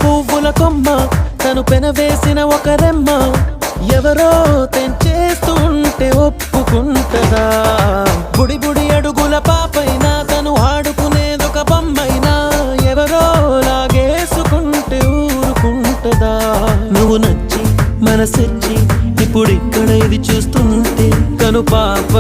పువ్వుల కొమ్మ తను పెనవేసిన ఒక రెమ్మ ఎవరో తెంచేస్తుంటే ఒప్పుకుంటదా బుడి బుడి అడుగుల పాపైనా తను ఆడుకునేదొక బొమ్మైనా ఎవరో లాగేసుకుంటే ఊరుకుంటదా నువ్వు నచ్చి మనసిచ్చి ఇప్పుడిక్కడ ఇది చూస్తుంటే కను పాప